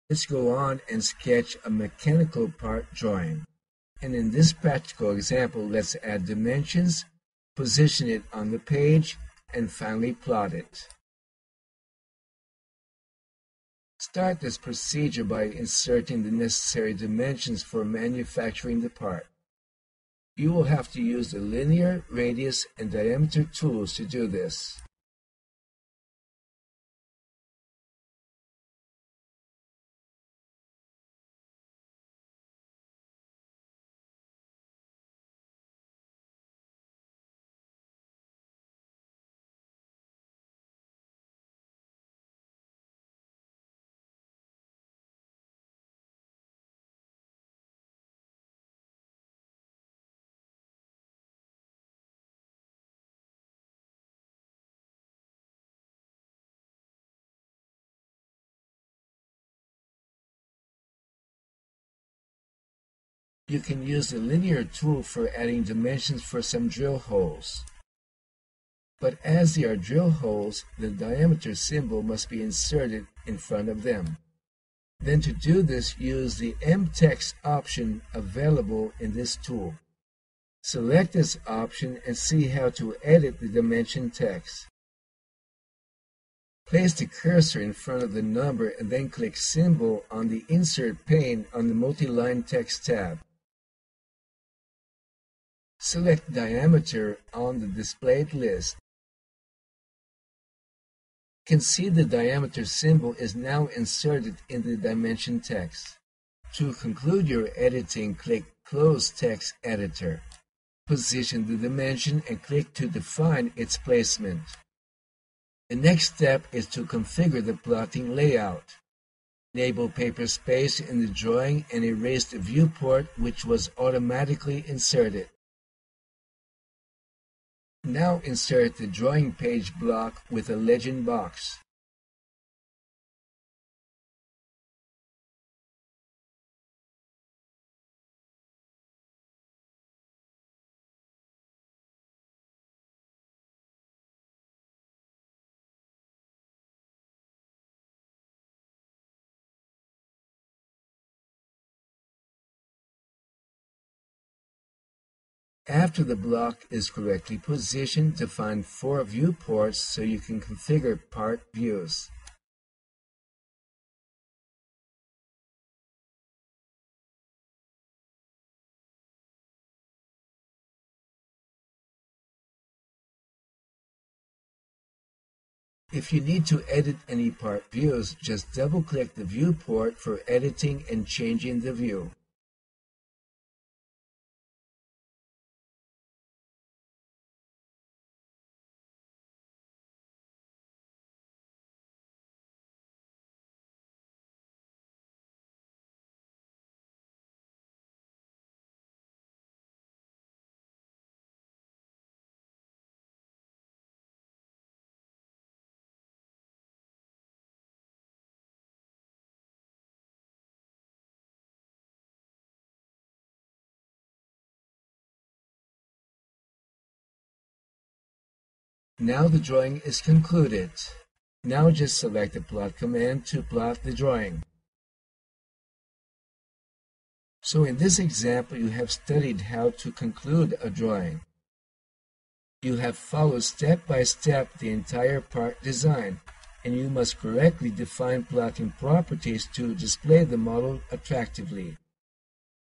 Let's go on and sketch a mechanical part drawing. And in this practical example, let's add dimensions, position it on the page, and finally plot it. Start this procedure by inserting the necessary dimensions for manufacturing the part. You will have to use the linear, radius, and diameter tools to do this. You can use the linear tool for adding dimensions for some drill holes. But as they are drill holes, the diameter symbol must be inserted in front of them. Then to do this, use the M-Text option available in this tool. Select this option and see how to edit the dimension text. Place the cursor in front of the number and then click Symbol on the Insert pane on the Multi-Line Text tab. Select Diameter on the displayed list. You can see the diameter symbol is now inserted in the dimension text. To conclude your editing, click Close Text Editor. Position the dimension and click to define its placement. The next step is to configure the plotting layout. Enable paper space in the drawing and erase the viewport which was automatically inserted. Now insert the drawing page block with a legend box. After the block is correctly positioned, define 4 viewports so you can configure part views. If you need to edit any part views, just double-click the viewport for editing and changing the view. Now the drawing is concluded. Now just select the plot command to plot the drawing. So in this example, you have studied how to conclude a drawing. You have followed step by step the entire part design, and you must correctly define plotting properties to display the model attractively.